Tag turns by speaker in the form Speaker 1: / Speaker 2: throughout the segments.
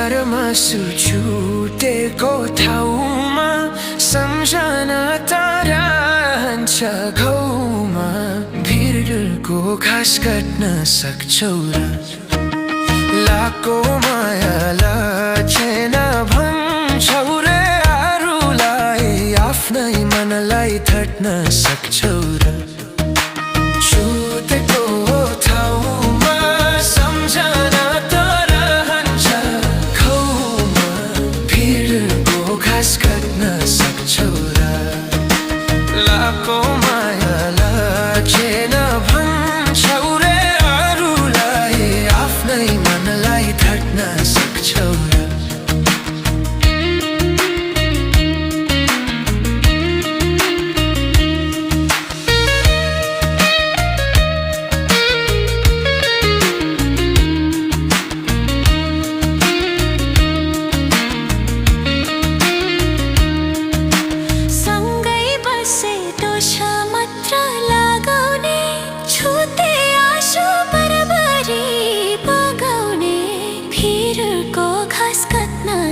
Speaker 1: नगरमा छुटेको ठाउँमा सम्झना तारा हन्छ घाउमा भिरको घाँस काट्न सक्छौ र लाको माया लाछेन भन्छौ रे अरूलाई आफ्नै मनलाई थट्न सक्छौ र छुटेको ठाउँमा सम्झना तारा हन्छ घाउमा भिरको घाँस काट्न सक्छौ र लाको माया लाछेन भन्छौ रे अरूलाई आफ्नै मनलाई थट्न सक्छौ र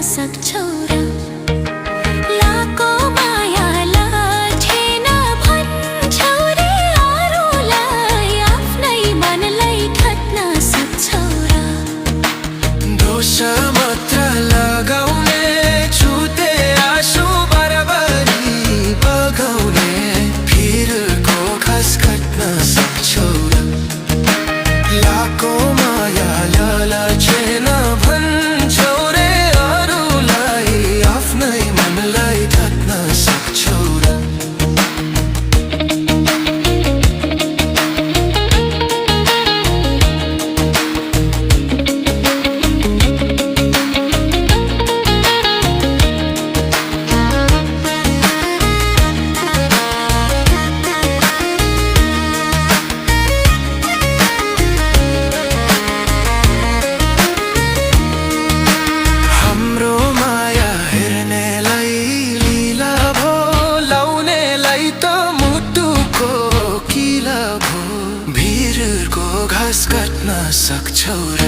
Speaker 2: सक्छौ र लाको माया लाछेन भन्छौ रे अरूलाई आफ्नै मनलाई थट्न सक्छौ र
Speaker 1: दोष मात्र लगाउने छुते आँसु बराबरी बगाउने भिरको घाँस काट्न सक्छौ र लाको माया लाछेन भन्छौ रे आफ्नै मनलाई थट्न सक्छौ र घाँस काट्न सक्छौ र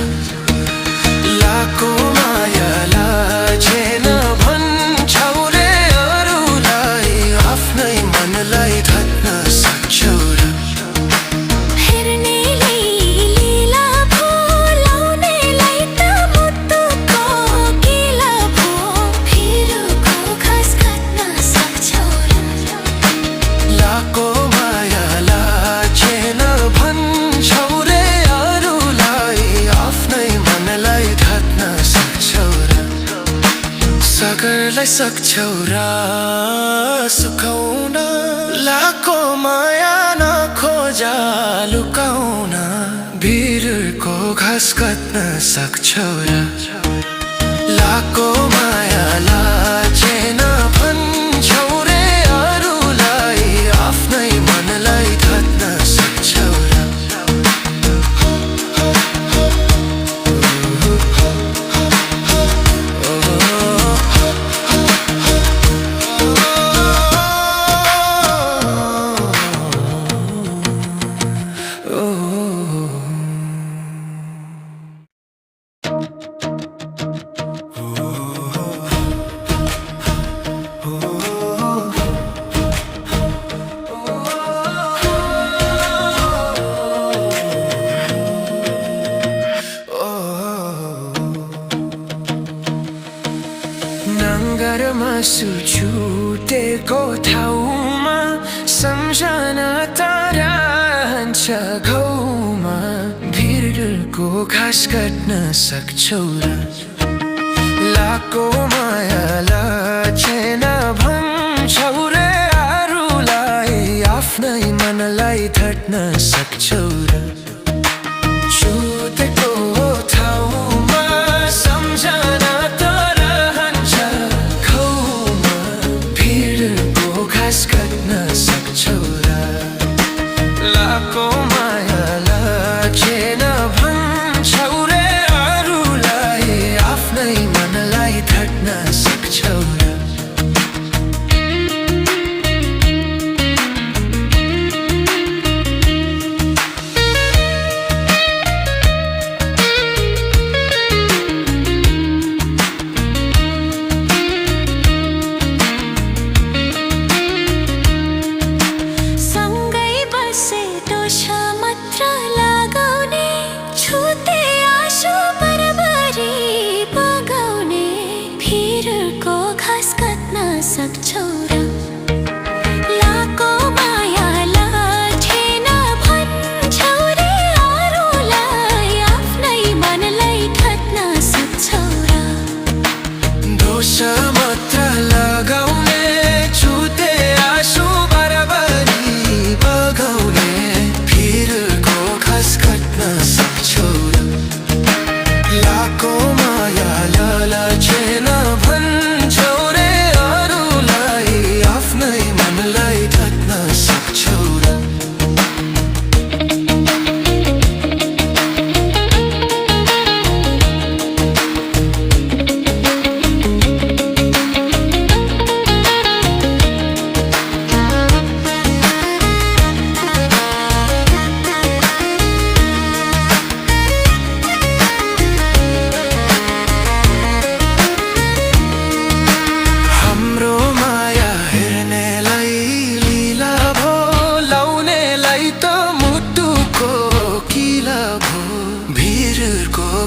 Speaker 1: लाको माया लाछेन भन्छौ रे अरूलाई आफ्नै मनलाई थट्न सक्छौ र
Speaker 2: हेर्नेलाई लीला भो लाउनेलाई त मुटुको किला भो भिरको घाँस काट्न सक्छौ र
Speaker 1: लाको माया लाछेन भन्छौ सागरलाई सक्छौ र सुकाउन लाको माया नखोजा लुकाउन भिरको घाँस काट्न सक्छौ र लाको माया लाछेन भन्छौ रे अरूलाई आफ्नै मनलाई थट्न सक्छौ र नगरमा छुटेको ठाउँमा सम्झना तारा हन्छ घाउमा भिरको घाँस काट्न सक्छौ र लाको माया लाछेन भन्छौ रे अरूलाई आफ्नै मनलाई थट्न सक्छौ र छुटेको ठाउँमा सम्झना तारा हन्छ घाउमा भिरको घाँस काट्न सक्छौ र लाको माया लाछेन भन्छौ रे अरूलाई आफ्नै मनलाई थट्न सक्छौ र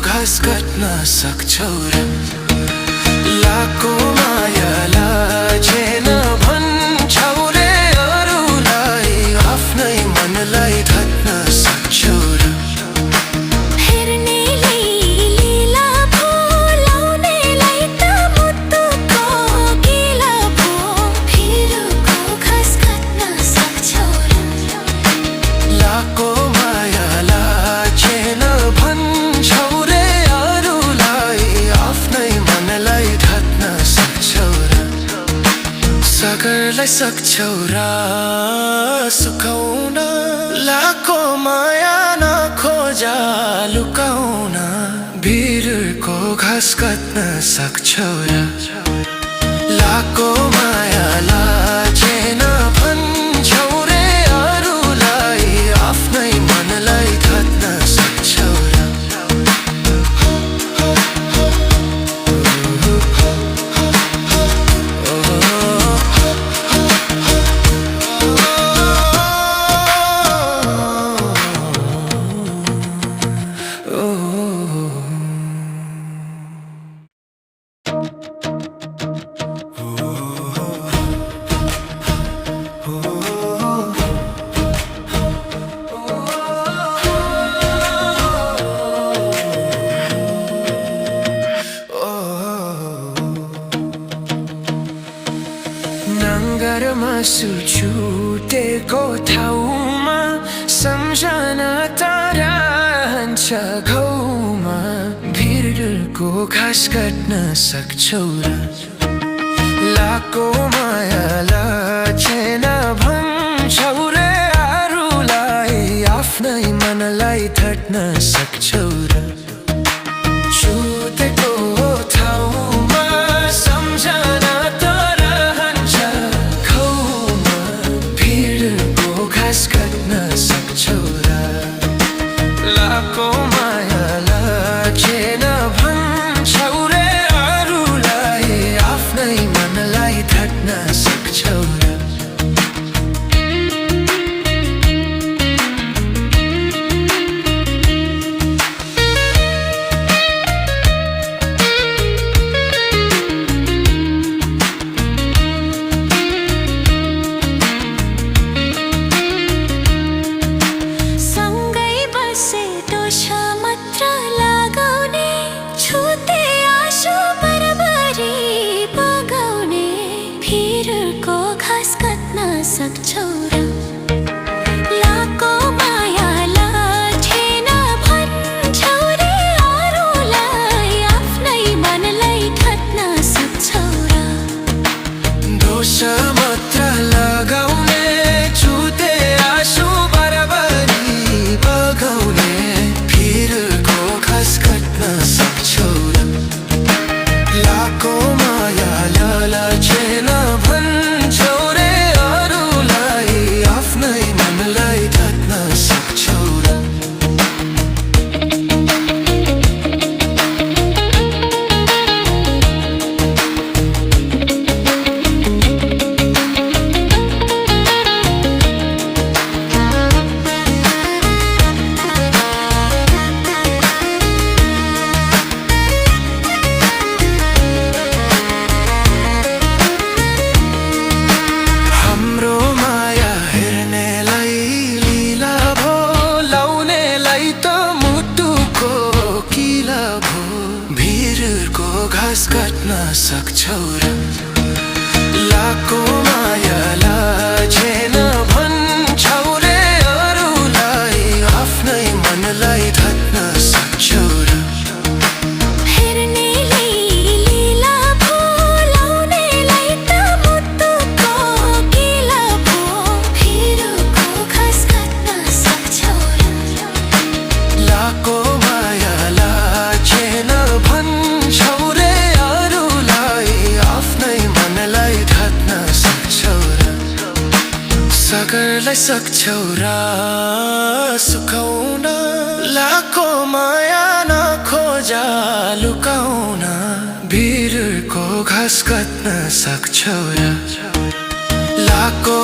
Speaker 1: घाँस काट्न सक्छौ र लाको माया लाजेन भन्छौ रे अरूलाई आफ्नै मनलाई ढाक्न सक्छौ र
Speaker 2: हेर्नेलाई लीला भो लाउनेलाई त मुटुको गिला भो भिरको घाँस काट्न सक्छौ र
Speaker 1: लाको माया लाजेन भन्छौ रे अरूलाई आफ्नै मनलाई ढाक्न सक्छौ र सागरलाई सक्छौ र सुकाउन लाको माया नखोजा लुकाउन भिरको घाँस काट्न सक्छौ र लाको माया लाजेन भन्छौ रे अरूलाई आफ्नै मनलाई ढाक्न सक्छौ र नङ्गरमा सुछुटेको ठाउँमा सम्झना रहन्छ घाउमा भिरको घाँस काट्न सक्छौ र लाको माया लाजेन भन्छौ रे अरूलाई आफ्नै मनलाई ढाक्न सक्छौ र छुटेको ठाउँमा सम्झना रहन्छ घाउमा भिरको घाँस काट्न सक्छौ र लाको माया लाजेन भन्छौ रे अरूलाई आफ्नै मनलाई ढाक्न सक्छौ र
Speaker 2: सँगै बसे टोसा मात्र लगाउने छुते आँसु बराबरी बगाउने भिरको घाँस काट्न सक्छौ र लाको माया लाजेन भन्छौ रे अरूलाई आफ्नै मनलाई ढाक्न सक्छौ र
Speaker 1: दोषा मात्र लगाउने छुते आँसु बराबरी बगाउने भिरको घाँस काट्न सक्छौ र लाको माया लाजेन भन्छौ रे अरूलाई आफ्नै मनलाई ढाक्न सक्छौ र हाम्रो माया हेर्नेलाई लीला भो लाउनेलाई त मुटुको किला भो भिरको घाँस काट्न सक्छौ र लाको माया लाजेन भन्छौ रे अरूलाई आफ्नै मनलाई ढाक्न सक्छौ र
Speaker 2: हेर्नेलाई लीला भो लाउनेलाई त मुटुको गिला भो भिरको घाँस काट्न सक्छौ र
Speaker 1: लाको माया लाजेन भन्छौ रे अरूलाई आफ्नै मनलाई ढाक्न सक्छौ र सागरलाई सक्छौ र सुकाउन लाको माया नखोजा लुकाउन भिरको घाँस काट्न सक्छौ र लाको